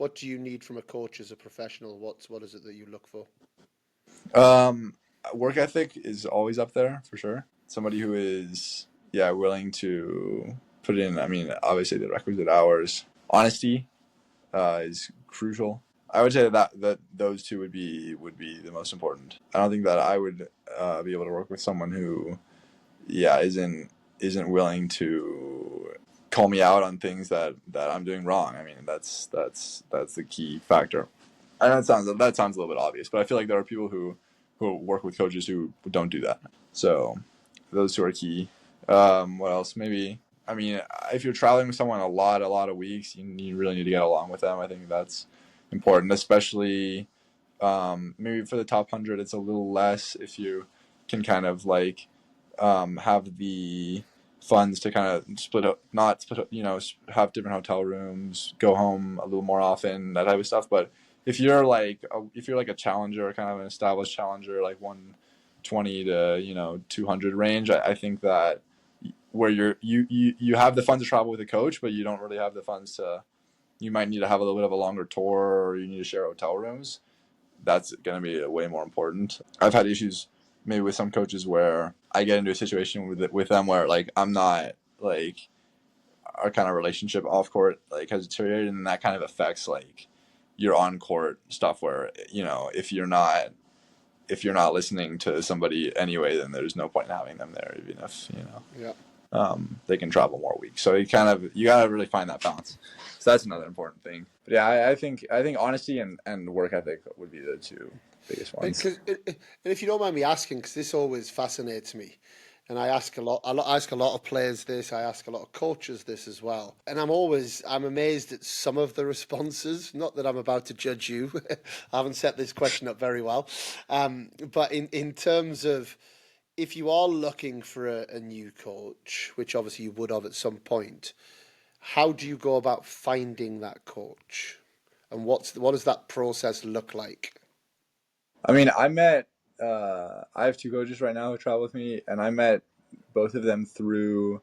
what do you need from a coach as a professional? What is it that you look for? Um, Work ethic is always up there for sure. Somebody who is, yeah, willing to put in, I mean, obviously the requisite hours. Honesty is crucial. I would say that those two would be the most important. I don't think that I would be able to work with someone who, yeah, isn't willing to call me out on things that I'm doing wrong. I mean, that's the key factor. I know that sounds a little bit obvious, but I feel like there are people who work with coaches who don't do that. So those two are key. What else? Maybe, I mean, if you're traveling with someone a lot of weeks, you really need to get along with them. I think that's important, especially maybe for the top 100. It's a little less if you can kind of like have the funds to kind of split up, not split up, have different hotel rooms, go home a little more often, that type of stuff. But if you're like a challenger, kind of an established challenger, like 120 to 200 range, I think that where you have the funds to travel with a coach, but you don't really have the funds to. You might need to have a little bit of a longer tour, or you need to share hotel rooms. That's going to be way more important. I've had issues maybe with some coaches where I get into a situation with them where like I'm not like our kind of relationship off court like has deteriorated, and that kind of affects like your on court stuff where if you're not listening to somebody anyway, then there's no point in having them there, even if Yeah. they can travel more weeks. So you gotta really find that balance. So that's another important thing. But yeah, I think honesty and work ethic would be the two biggest ones. And if you don't mind me asking, because this always fascinates me, and I ask I ask a lot of players this, I ask a lot of coaches this as well, and I'm amazed at some of the responses. Not that I'm about to judge you, I haven't set this question up very well, but in terms of if you are looking for a new coach, which obviously you would have at some point, how do you go about finding that coach, and what does that process look like? I mean, I have two coaches right now who travel with me, and I met both of them through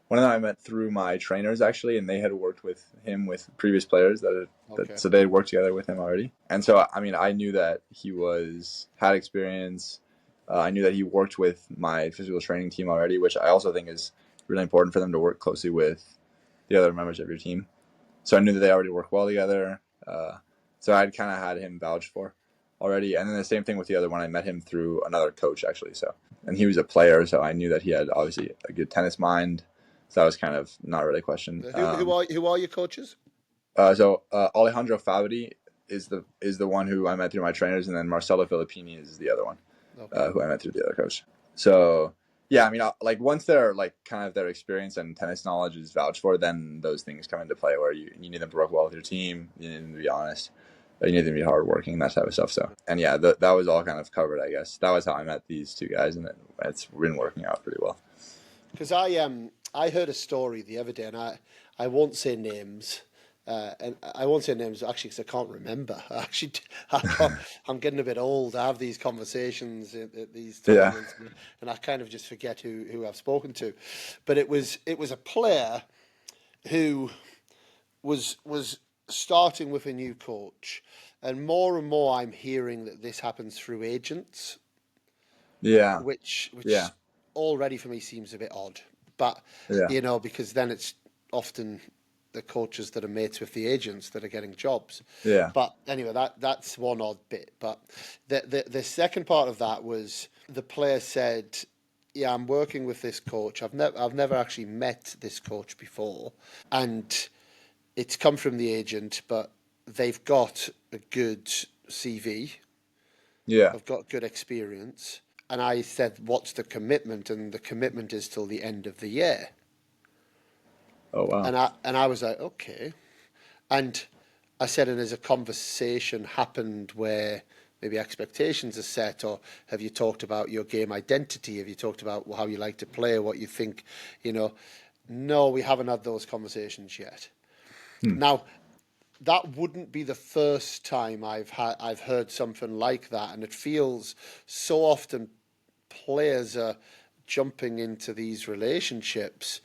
one of them I met through my trainers actually, and they had worked with him with previous players Okay. so they had worked together with him already. And so I mean, I knew that he had experience. I knew that he worked with my physical training team already, which I also think is really important for them to work closely with the other members of your team. So I knew that they already work well together. So I'd kind of had him vouched for already. And then the same thing with the other one. I met him through another coach actually. So, and he was a player, so I knew that he had obviously a good tennis mind. So that was kind of not really a question. Who are your coaches? Alejandro Favri is the one who I met through my trainers, and then Marcelo Filippini is the other one Okay. who I met through the other coach. So yeah, I mean, like once they're like kind of their experience and tennis knowledge is vouched for, then those things come into play where you need them to work well with your team, you need them to be honest, you need them to be hardworking, that type of stuff. So, and yeah, that was all kind of covered, I guess. That was how I met these two guys, and it's been working out pretty well. Because I heard a story the other day, and I won't say names. And I won't say names actually because I can't remember. I can't, I'm getting a bit old. I have these conversations at these Yeah. tournaments, and I kind of just forget who I've spoken to. But it was a player who was starting with a new coach, and more I'm hearing that this happens through agents, Yeah. which Yeah. already for me seems a bit odd. But Yeah. because then it's often the coaches that are mates with the agents that are getting jobs. Yeah. But anyway, that's one odd bit. But the second part of that was the player said, "Yeah, I'm working with this coach. I've never actually met this coach before, and it's come from the agent, but they've got a good CV. Yeah. I've got good experience." And I said, "What's the commitment?" And the commitment is till the end of the year. Oh wow. And I was like, okay. And I said, and has a conversation happened where maybe expectations are set, or have you talked about your game identity? Have you talked about how you like to play, what you think, you know? No, we haven't had those conversations yet. Hmm. Now, that wouldn't be the first time I've heard something like that, and it feels so often players are jumping into these relationships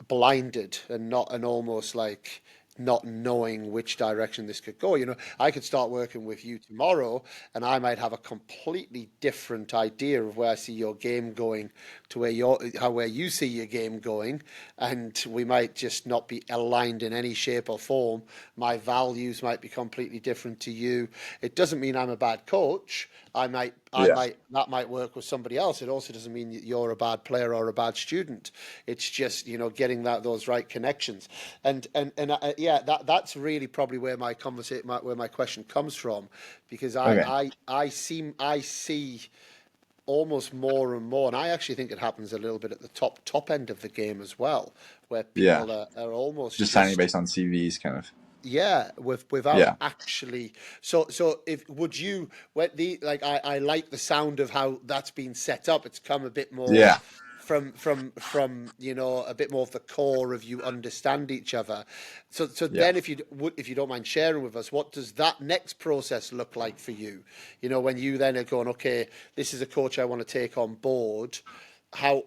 blinded and not and almost like not knowing which direction this could go. I could start working with you tomorrow, and I might have a completely different idea of where I see your game going to where you see your game going, and we might just not be aligned in any shape or form. My values might be completely different to you. It doesn't mean I'm a bad coach. Yeah. That might work with somebody else. It also doesn't mean that you're a bad player or a bad student. It's just, getting those right connections. Yeah, that's really probably where my conversation, where my question comes from, because Okay. I see almost more and more, and I actually think it happens a little bit at the top end of the game as well, where Yeah. people are almost Just signing just, based on CVs, kind of. yeah, without Yeah. actually. So if would you when the like I like the sound of how that's been set up. It's come a bit more Yeah. from a bit more of the core of you understand each other. So Yeah. then if you don't mind sharing with us, what does that next process look like for you? When you then are going, okay, this is a coach I want to take on board. How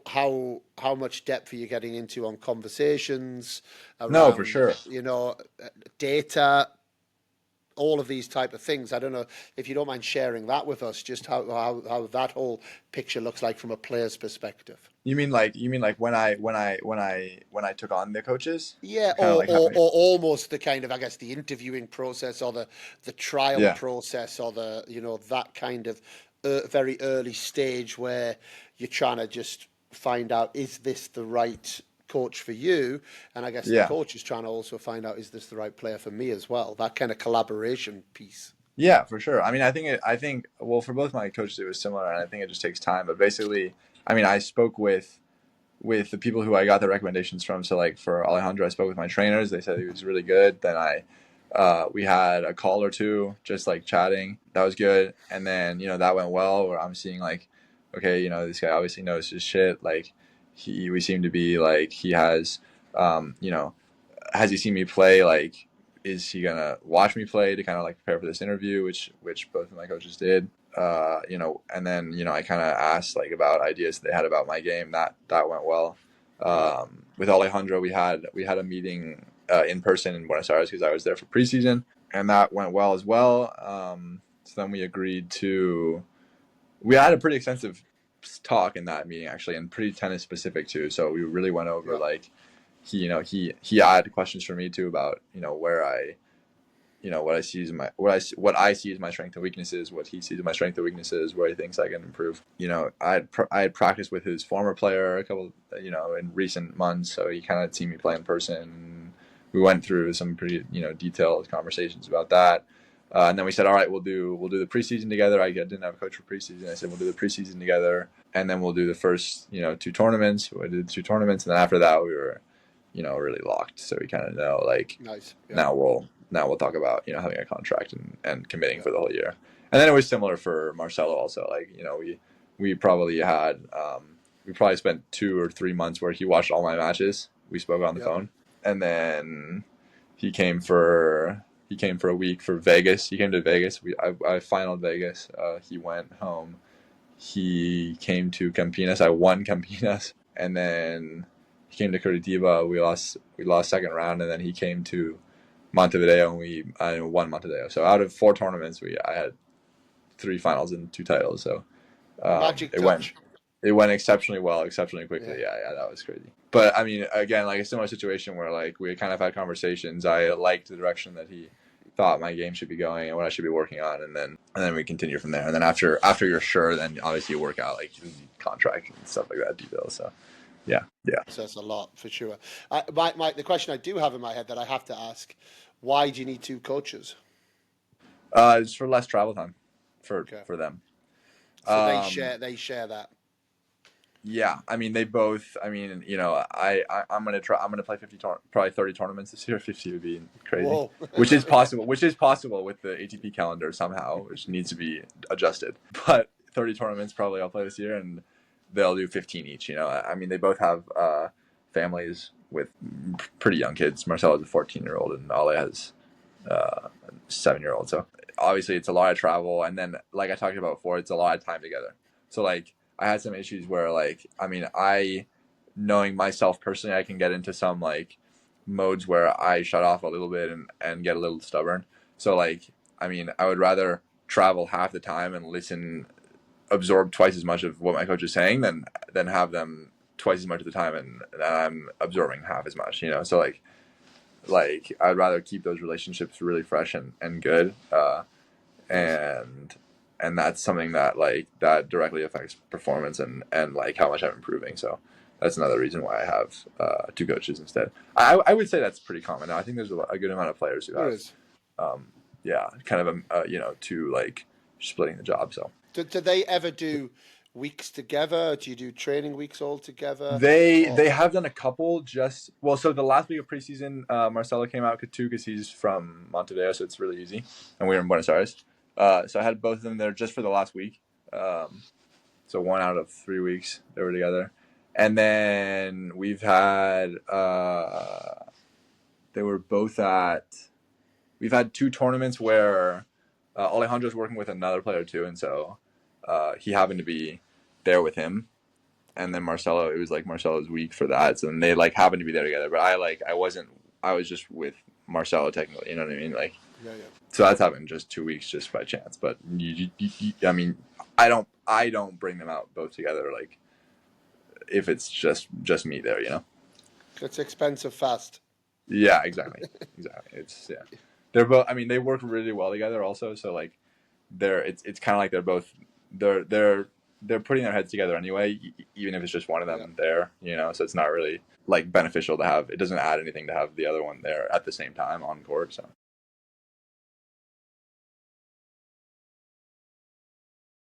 much depth are you getting into on conversations No, for around, sure. data, all of these type of things? I don't know if you don't mind sharing that with us, just how that whole picture looks like from a player's perspective. You mean like when I took on the coaches, Yeah, kind of like how. or almost the kind of, I guess, the interviewing process, or the trial Yeah. process, or that kind of very early stage where you're trying to just find out, is this the right coach for you? And I guess the Yeah. coach is trying to also find out, is this the right player for me as well? That kind of collaboration piece. Yeah, for sure. I mean, I think well, for both my coaches it was similar, and I think it just takes time. But basically, I mean, I spoke with the people who I got the recommendations from. So like for Alejandro, I spoke with my trainers. They said he was really good. Then we had a call or two, just like chatting. That was good. And then that went well. Where I'm seeing like, okay, this guy obviously knows his shit. Like we seem to be like he has, um, you know, has he seen me play? Like, is he gonna watch me play to kind of like prepare for this interview, which both of my coaches did. And then I kind of asked like about ideas they had about my game. That went well. Right. With Alejandro, we had a meeting in person in Buenos Aires because I was there for preseason, and that went well as well. So then we agreed to. We had a pretty extensive talk in that meeting actually, and pretty tennis specific too. So we really went over Yeah. like he had questions for me too about where what I see as what I see as my strength and weaknesses, what he sees as my strength and weaknesses, where he thinks I can improve. I had practiced with his former player a couple in recent months, so he kind of seen me play in person. We went through some pretty detailed conversations about that. And then we said, all right, we'll do the preseason together. I didn't have a coach for preseason. I said we'll do the preseason together, and then we'll do the first two tournaments. We did the two tournaments, and then after that we were really locked. So we kind of know like Nice. Yeah. now we'll talk about having a contract and committing Yeah. for the whole year. And then it was similar for Marcelo also. Like we probably had we probably spent 2 or 3 months where he watched all my matches. We spoke on the Yeah. phone, and then he came for a week for Vegas. He came to Vegas. I finaled Vegas. He went home. He came to Campinas. I won Campinas, and then he came to Curitiba. We lost second round, and then he came to Montevideo, and I won Montevideo. So out of 4 tournaments, I had 3 finals and 2 titles. So Magic it went touch. it went exceptionally well, exceptionally Yeah. quickly. Yeah, that was crazy. But I mean, again, like a similar situation where like we kind of had conversations. I liked the direction that he thought my game should be going and what I should be working on, and then we continue from there. And then after you're sure, then obviously you work out like contract and stuff like that details. So yeah, yeah. Says a lot for sure. The question I do have in my head that I have to ask: why do you need two coaches? It's for less travel time for Okay, for them. so Um, they share that. Yeah, I mean they both. I mean, I'm gonna try. I'm gonna play 50, probably 30 tournaments this year. 50 would be crazy, Whoa. which is possible. Which is possible with the ATP calendar somehow, which needs to be adjusted. But 30 tournaments probably I'll play this year, and they'll do 15 each. I mean they both have families with pretty young kids. Marcelo has a 14-year-old, and Ale has a 7-year-old. So obviously it's a lot of travel, and then like I talked about before, it's a lot of time together. So like I had some issues where like I mean I knowing myself personally, I can get into some like modes where I shut off a little bit and get a little stubborn. So like, I mean, I would rather travel half the time and absorb twice as much of what my coach is saying than have them twice as much of the time and I'm absorbing half as much, you know? So like I'd rather keep those relationships really fresh and good. And that's something that like that directly affects performance and like how much I'm improving. So that's another reason why I have two coaches instead. I would say that's pretty common now. I think there's a good amount of players who There have, is. yeah, kind of two like splitting the job. So Do they ever do weeks together? Do you do training weeks all together? they have done a couple just well. So the last week of preseason, Marcelo came out too because he's from Montevideo, so it's really easy, and we were in Buenos Aires. So I had both of them there just for the last week. So 1 out of 3 weeks they were together, and then we've had they were both at. We've had 2 tournaments where Alejandro's working with another player too, and so he happened to be there with him. And then Marcelo, it was like Marcelo's week for that, so then they like happened to be there together. But I wasn't. I was just with Marcelo technically. You know what I mean? Like, Yeah. so that's happened just 2 weeks just by chance. But I mean, I don't bring them out both together. Like, if it's just me there, you know. It's expensive fast. Yeah, exactly. It's yeah. They're both. I mean, they work really well together also. So like, it's kind of like they're both they're putting their heads together anyway, even if it's just one of them there, you know. So it's not really like beneficial to have. It doesn't add anything to have the other one there at the same time on court. So